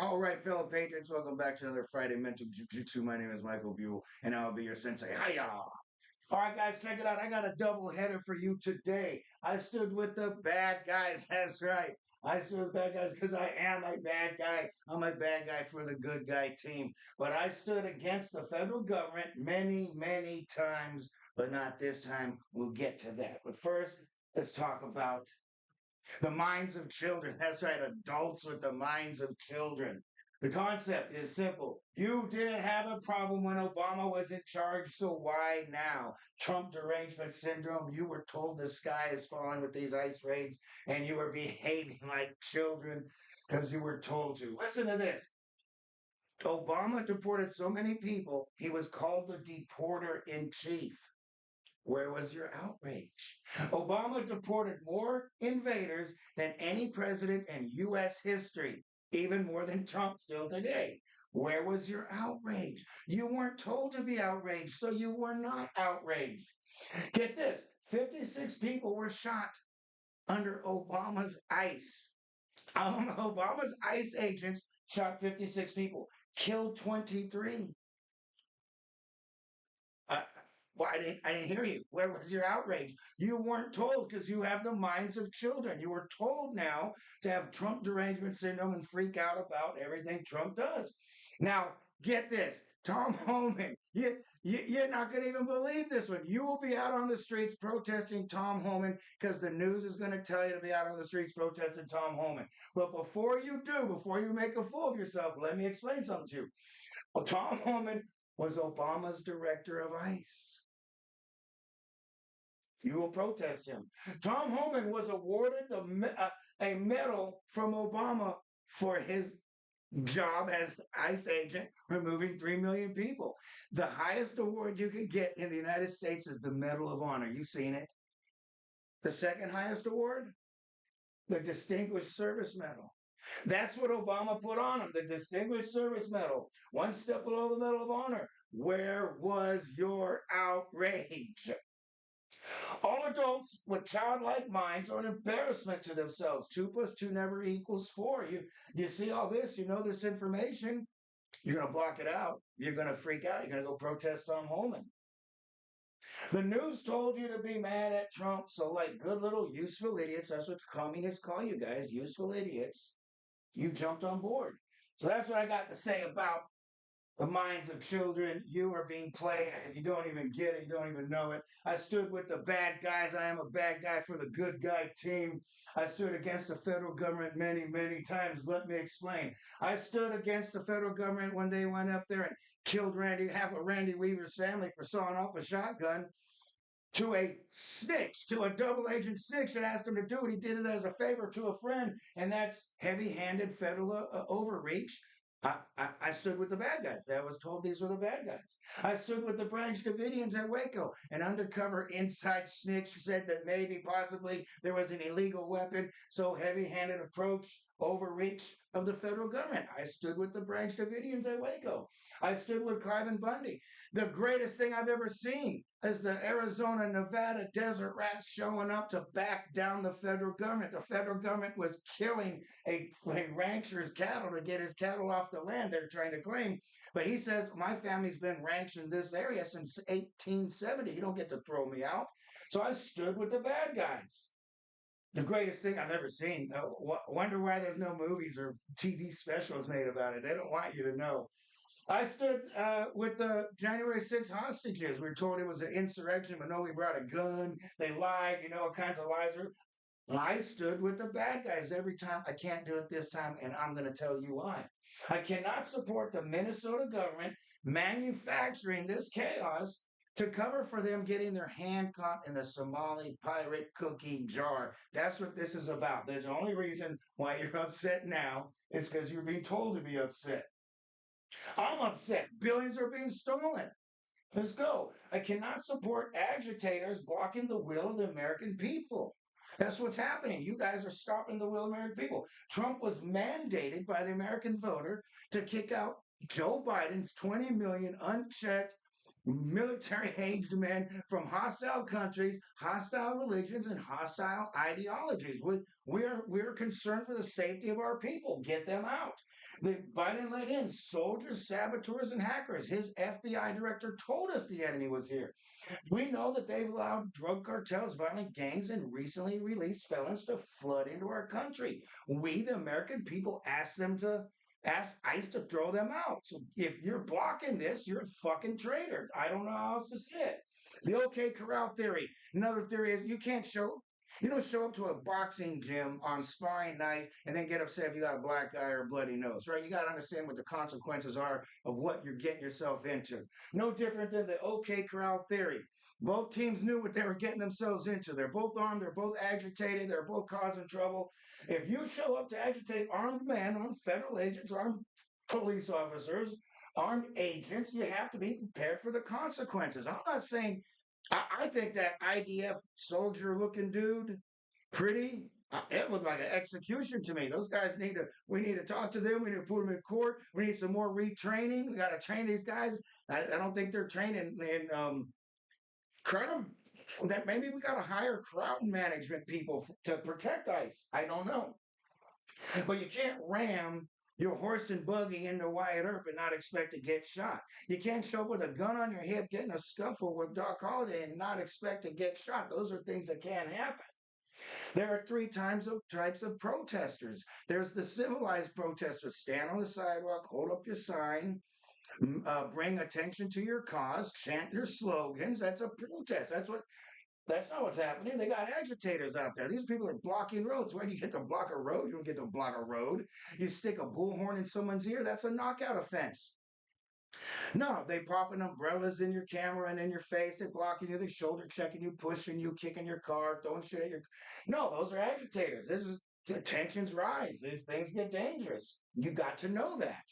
All right, fellow patrons, welcome back to another Friday Mental Jujitsu. My name is Michael Buell, and I'll be your sensei. Hiya! All right, guys, check it out. I got a double header for you today. I stood with the bad guys. That's right. I stood with bad guys because I am a bad guy. I'm a bad guy for the good guy team. But I stood against the federal government many, many times, but not this time. We'll get to that. But first, let's talk about the minds of children. That's right, adults with the minds of children. The concept is simple. You didn't have a problem when Obama was in charge, so why now? Trump derangement syndrome. You were told the sky is falling with these ice raids, and you were behaving like children because you were told to. Listen to this. Obama deported so many people, he was called the deporter in chief. Where was your outrage? Obama deported more invaders than any president in U.S. history, even more than Trump still today. Where was your outrage? You weren't told to be outraged, so you were not outraged. Get this, 56 people were shot under Obama's ICE. Obama's ICE agents shot 56 people, killed 23. Uh, well, I didn't hear you. Where was your outrage? You weren't told because you have the minds of children. You were told now to have Trump derangement syndrome and freak out about everything Trump does. Now, get this. Tom Homan, you're not going to even believe this one. You will be out on the streets protesting Tom Homan because the news is going to tell you to be out on the streets protesting Tom Homan. But before you do, before you make a fool of yourself, let me explain something to you. Well, Tom Homan was Obama's director of ICE. You will protest him. Tom Homan was awarded a medal from Obama for his job as ICE agent, removing 3 million people. The highest award you can get in the United States is the Medal of Honor. You've seen it. The second highest award, the Distinguished Service Medal. That's what Obama put on him, the Distinguished Service Medal. One step below the Medal of Honor. Where was your outrage? All adults with childlike minds are an embarrassment to themselves. 2 plus 2 never equals 4. You see all this, you know this information. You're going to block it out. You're going to freak out. You're going to go protest Tom Homan. The news told you to be mad at Trump. So, like good little useful idiots, that's what the communists call you guys, useful idiots, you jumped on board. So that's what I got to say about the minds of children. You are being played, and you don't even get it. You don't even know it. I stood with the bad guys. I am a bad guy for the good guy team. I stood against the federal government many, many times. Let me explain. I stood against the federal government when they went up there and killed half of Randy Weaver's family for sawing off a shotgun to a snitch, to a double agent snitch that asked him to do it. He did it as a favor to a friend, and that's heavy-handed federal overreach. I stood with the bad guys. I was told these were the bad guys. I stood with the Branch Davidians at Waco. An undercover inside snitch said that maybe, possibly, there was an illegal weapon. So heavy-handed approach, overreach of the federal government. I stood with the Branch Davidians at Waco. I stood with Cliven Bundy. The greatest thing I've ever seen is the Arizona, Nevada desert rats showing up to back down the federal government. The federal government was killing a rancher's cattle to get his cattle off the land they're trying to claim. But he says, my family's been ranching in this area since 1870. You don't get to throw me out. So I stood with the bad guys. The greatest thing I've ever seen. Wonder why there's no movies or TV specials made about it. They don't want you to know. I stood with the January 6th hostages. We were told it was an insurrection, but no, we brought a gun. They lied, all kinds of lies. I stood with the bad guys every time. I can't do it this time, and I'm going to tell you why. I cannot support the Minnesota government manufacturing this chaos to cover for them getting their hand caught in the Somali pirate cookie jar. That's what this is about. There's the only reason why you're upset now is because you're being told to be upset. I'm upset. Billions are being stolen. Let's go. I cannot support agitators blocking the will of the American people. That's what's happening. You guys are stopping the will of the American people. Trump was mandated by the American voter to kick out Joe Biden's 20 million unchecked military-aged men from hostile countries, hostile religions, and hostile ideologies. We're concerned for the safety of our people. Get them out. The Biden let in soldiers, saboteurs, and hackers. His FBI director told us the enemy was here. We know that they've allowed drug cartels, violent gangs, and recently released felons to flood into our country. We, the American people, ask ICE to throw them out. So if you're blocking this, you're a fucking traitor. I don't know how else to say it. The OK Corral theory. Another theory is you don't show up to a boxing gym on sparring night and then get upset if you got a black eye or a bloody nose, right? You got to understand what the consequences are of what you're getting yourself into. No different than the OK Corral theory. Both teams knew what they were getting themselves into. They're both armed, they're both agitated, they're both causing trouble. If you show up to agitate armed men, armed federal agents, armed police officers, armed agents, you have to be prepared for the consequences. I'm not saying, I think that IDF soldier looking dude, pretty, it looked like an execution to me. Those guys we need to talk to them. We need to put them in court. We need some more retraining. We got to train these guys. I don't think they're training in crowd that maybe we got to hire crowd management people to protect ICE. I don't know. But you can't ram your horse and buggy into Wyatt Earp and not expect to get shot. You can't show up with a gun on your hip, get in a scuffle with Doc Holliday and not expect to get shot. Those are things that can't happen. There are types of protesters. There's the civilized protesters. Stand on the sidewalk, hold up your sign, bring attention to your cause, chant your slogans. That's a protest. That's not what's happening. They got agitators out there. These people are blocking roads. Where do you get to block a road? You don't get to block a road. You stick a bullhorn in someone's ear, that's a knockout offense. No, they popping umbrellas in your camera and in your face. They're blocking you. They're shoulder checking you, pushing you, kicking your car, throwing shit at your. No, those are agitators. This is the tensions rise. These things get dangerous. You got to know that.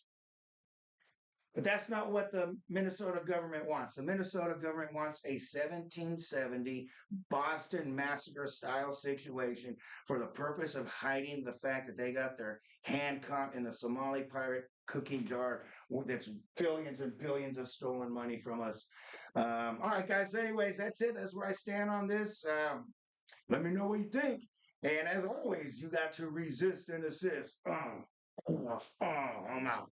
But that's not what the Minnesota government wants. The Minnesota government wants a 1770 Boston Massacre style situation for the purpose of hiding the fact that they got their hand caught in the Somali pirate cookie jar that's billions and billions of stolen money from us. All right, guys. So anyways, that's it. That's where I stand on this. Let me know what you think. And as always, you got to resist and assist. I'm out.